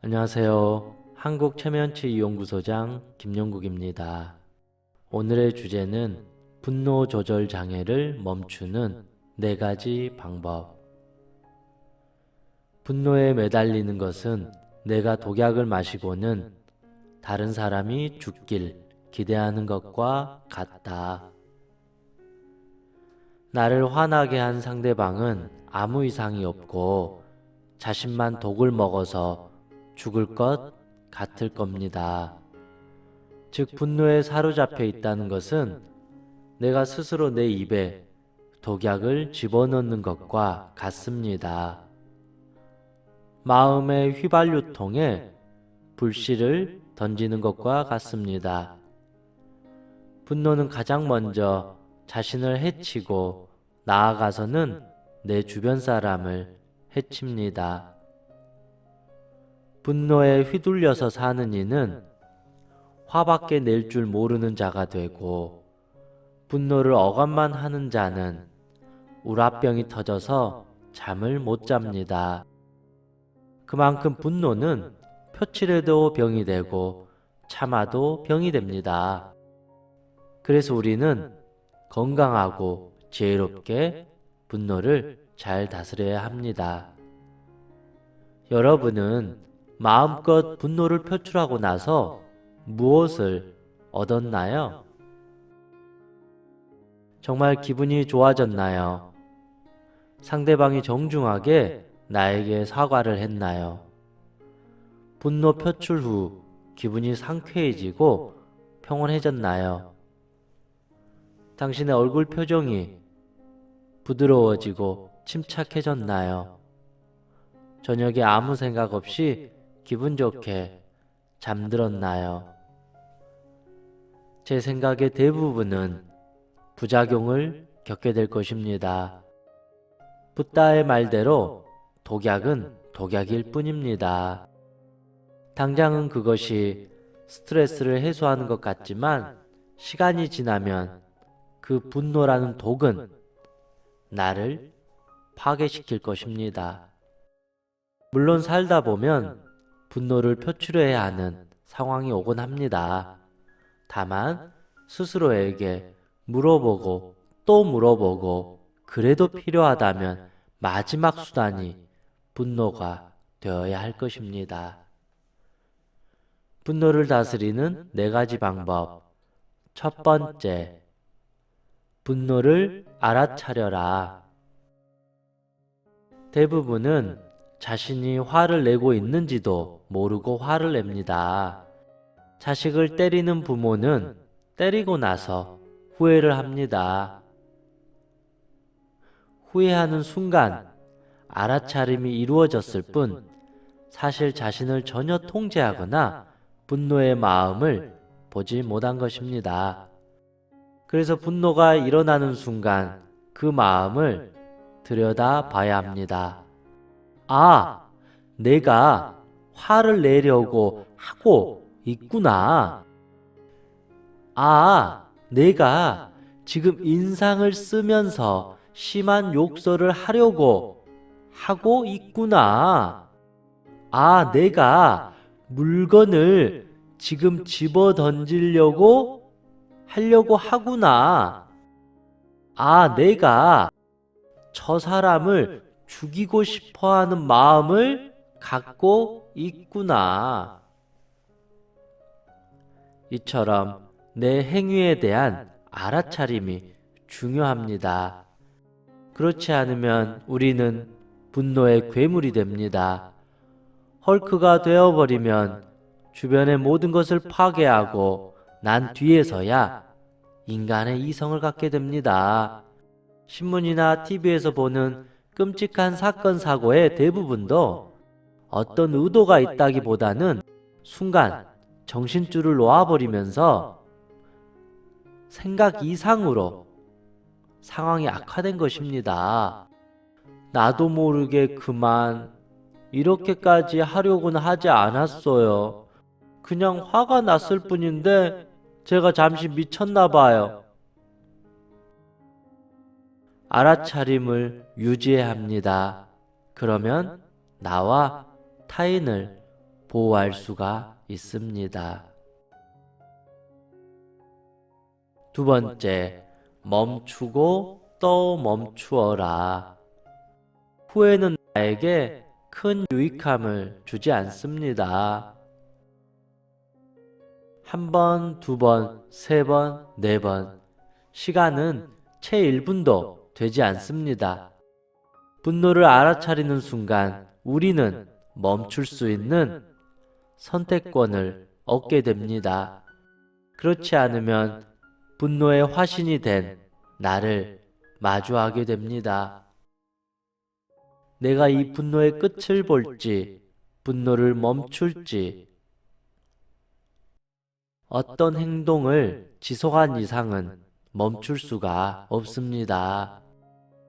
안녕하세요. 한국체면치유연구소장 김영국입니다. 오늘의 주제는 분노 조절 장애를 멈추는 4가지 방법. 분노에 매달리는 것은 내가 독약을 마시고는 다른 사람이 죽길 기대하는 것과 같다. 나를 화나게 한 상대방은 아무 이상이 없고 자신만 독을 먹어서 죽을 것 같을 겁니다. 즉, 분노에 사로잡혀 있다는 것은 내가 스스로 내 입에 독약을 집어넣는 것과 같습니다. 마음의 휘발유통에 불씨를 던지는 것과 같습니다. 분노는 가장 먼저 자신을 해치고 나아가서는 내 주변 사람을 해칩니다. 분노에 휘둘려서 사는 이는 화밖에 낼 줄 모르는 자가 되고, 분노를 억압만 하는 자는 우라병이 터져서 잠을 못 잡니다. 그만큼 분노는 표출해도 병이 되고 참아도 병이 됩니다. 그래서 우리는 건강하고 지혜롭게 분노를 잘 다스려야 합니다. 여러분은 마음껏 분노를 표출하고 나서 무엇을 얻었나요? 정말 기분이 좋아졌나요? 상대방이 정중하게 나에게 사과를 했나요? 분노 표출 후 기분이 상쾌해지고 평온해졌나요? 당신의 얼굴 표정이 부드러워지고 침착해졌나요? 저녁에 아무 생각 없이 기분 좋게 잠들었나요? 제 생각의 대부분은 부작용을 겪게 될 것입니다. 붓다의 말대로 독약은 독약일 뿐입니다. 당장은 그것이 스트레스를 해소하는 것 같지만 시간이 지나면 그 분노라는 독은 나를 파괴시킬 것입니다. 물론 살다 보면 분노를 표출해야 하는 상황이 오곤 합니다. 다만 스스로에게 물어보고 또 물어보고 그래도 필요하다면 마지막 수단이 분노가 되어야 할 것입니다. 분노를 다스리는 4가지 방법. 첫 번째, 분노를 알아차려라. 대부분은 자신이 화를 내고 있는지도 모르고 화를 냅니다. 자식을 때리는 부모는 때리고 나서 후회를 합니다. 후회하는 순간 알아차림이 이루어졌을 뿐 사실 자신을 전혀 통제하거나 분노의 마음을 보지 못한 것입니다. 그래서 분노가 일어나는 순간 그 마음을 들여다 봐야 합니다. 아, 내가 화를 내려고 하고 있구나. 아, 내가 지금 인상을 쓰면서 심한 욕설을 하려고 하고 있구나. 아, 내가 물건을 지금 집어 던지려고 하려고 하구나. 아, 내가 저 사람을 죽이고 싶어 하는 마음을 갖고 있구나. 이처럼 내 행위에 대한 알아차림이 중요합니다. 그렇지 않으면 우리는 분노의 괴물이 됩니다. 헐크가 되어버리면 주변의 모든 것을 파괴하고 난 뒤에서야 인간의 이성을 갖게 됩니다. 신문이나 TV에서 보는 끔찍한 사건 사고의 대부분도 어떤 의도가 있다기보다는 순간 정신줄을 놓아버리면서 생각 이상으로 상황이 악화된 것입니다. 나도 모르게 그만 이렇게까지 하려고는 하지 않았어요. 그냥 화가 났을 뿐인데 제가 잠시 미쳤나 봐요. 알아차림을 유지해야 합니다. 그러면 나와 타인을 보호할 수가 있습니다. 두 번째, 멈추고 또 멈추어라. 후회는 나에게 큰 유익함을 주지 않습니다. 한 번, 두 번, 세 번, 네 번. 시간은 채 1분도 되지 않습니다. 분노를 알아차리는 순간 우리는 멈출 수 있는 선택권을 얻게 됩니다. 그렇지 않으면 분노의 화신이 된 나를 마주하게 됩니다. 내가 이 분노의 끝을 볼지, 분노를 멈출지, 어떤 행동을 지속한 이상은 멈출 수가 없습니다.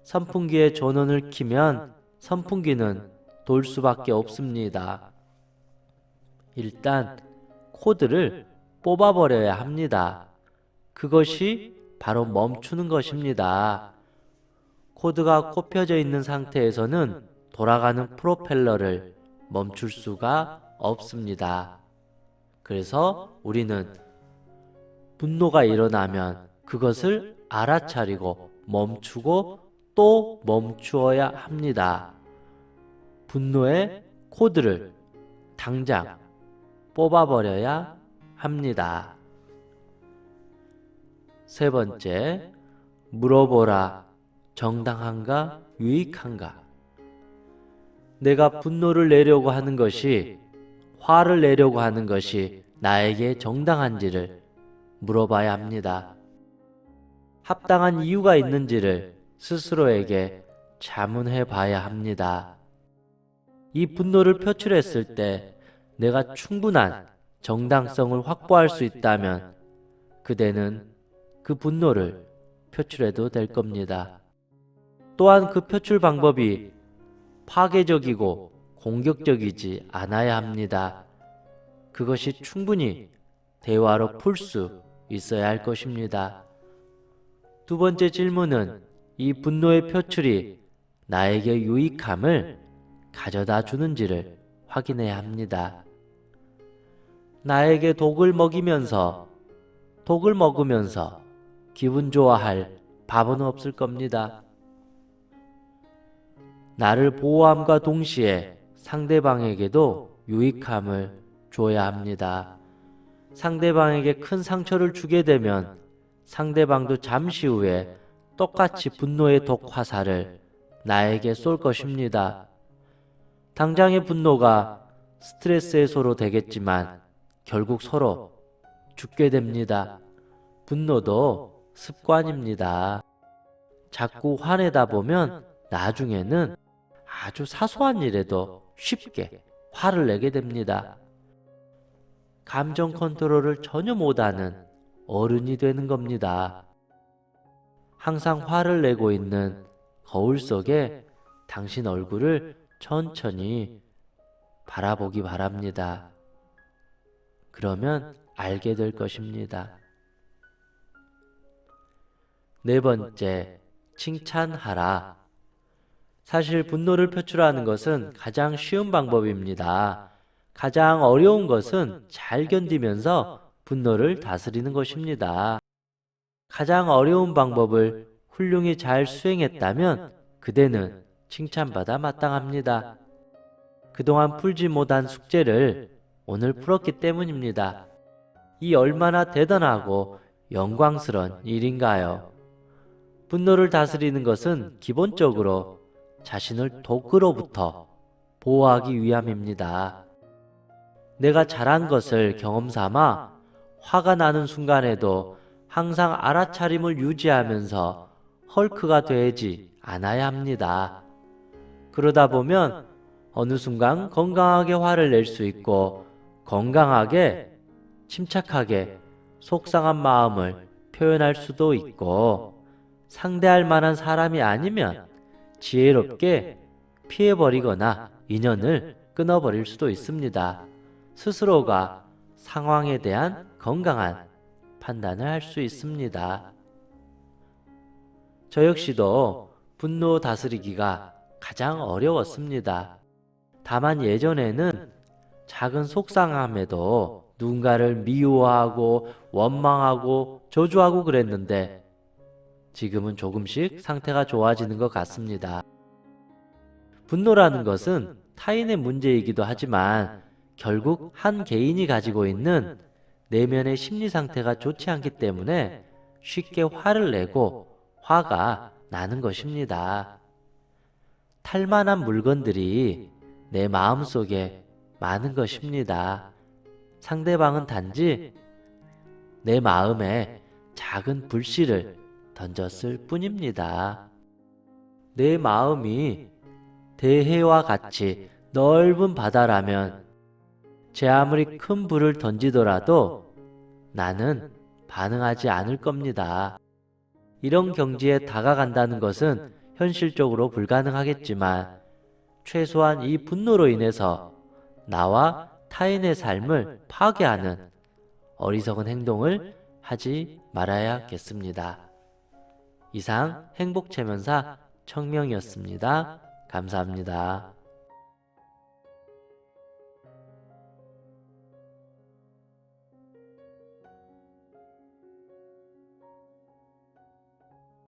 선풍기의 전원을 켜면 선풍기는 돌 수밖에 없습니다. 일단 코드를 뽑아버려야 합니다. 그것이 바로 멈추는 것입니다. 코드가 꼽혀져 있는 상태에서는 돌아가는 프로펠러를 멈출 수가 없습니다. 그래서 우리는 분노가 일어나면 그것을 알아차리고 멈추고 또 멈추어야 합니다. 분노의 코드를 당장 뽑아버려야 합니다. 세 번째, 물어보라. 정당한가? 유익한가? 내가 분노를 내려고 하는 것이, 화를 내려고 하는 것이 나에게 정당한지를 물어봐야 합니다. 합당한 이유가 있는지를 스스로에게 자문해 봐야 합니다. 이 분노를 표출했을 때 내가 충분한 정당성을 확보할 수 있다면 그대는 그 분노를 표출해도 될 겁니다. 또한 그 표출 방법이 파괴적이고 공격적이지 않아야 합니다. 그것이 충분히 대화로 풀 수 있어야 할 것입니다. 두 번째 질문은 이 분노의 표출이 나에게 유익함을 가져다 주는지를 확인해야 합니다. 나에게 독을 먹으면서 기분 좋아할 밥은 없을 겁니다. 나를 보호함과 동시에 상대방에게도 유익함을 줘야 합니다. 상대방에게 큰 상처를 주게 되면 상대방도 잠시 후에 똑같이 분노의 독 화살을 나에게 쏠 것입니다. 당장의 분노가 스트레스 해소로 되겠지만 결국 서로 죽게 됩니다. 분노도 습관입니다. 자꾸 화내다 보면 나중에는 아주 사소한 일에도 쉽게 화를 내게 됩니다. 감정 컨트롤을 전혀 못하는 어른이 되는 겁니다. 항상 화를 내고 있는 거울 속에 당신 얼굴을 천천히 바라보기 바랍니다. 그러면 알게 될 것입니다. 네 번째, 칭찬하라. 사실 분노를 표출하는 것은 가장 쉬운 방법입니다. 가장 어려운 것은 잘 견디면서 분노를 다스리는 것입니다. 가장 어려운 방법을 훌륭히 잘 수행했다면 그대는 칭찬받아 마땅합니다. 그동안 풀지 못한 숙제를 오늘 풀었기 때문입니다. 이 얼마나 대단하고 영광스러운 일인가요? 분노를 다스리는 것은 기본적으로 자신을 독으로부터 보호하기 위함입니다. 내가 잘한 것을 경험 삼아 화가 나는 순간에도 항상 알아차림을 유지하면서 헐크가 되지 않아야 합니다. 그러다 보면 어느 순간 건강하게 화를 낼 수 있고 건강하게 침착하게 속상한 마음을 표현할 수도 있고 상대할 만한 사람이 아니면 지혜롭게 피해버리거나 인연을 끊어버릴 수도 있습니다. 스스로가 상황에 대한 건강한 판단을 할 수 있습니다. 저 역시도 분노 다스리기가 가장 어려웠습니다. 다만 예전에는 작은 속상함에도 누군가를 미워하고 원망하고 저주하고 그랬는데 지금은 조금씩 상태가 좋아지는 것 같습니다. 분노라는 것은 타인의 문제이기도 하지만 결국 한 개인이 가지고 있는 내면의 심리 상태가 좋지 않기 때문에 쉽게 화를 내고 화가 나는 것입니다. 탈만한 물건들이 내 마음속에 많은 것입니다. 상대방은 단지 내 마음에 작은 불씨를 던졌을 뿐입니다. 내 마음이 대해와 같이 넓은 바다라면 제 아무리 큰 불을 던지더라도 나는 반응하지 않을 겁니다. 이런 경지에 다가간다는 것은 현실적으로 불가능하겠지만 최소한 이 분노로 인해서 나와 타인의 삶을 파괴하는 어리석은 행동을 하지 말아야겠습니다. 이상 행복체면사 청명이었습니다. 감사합니다.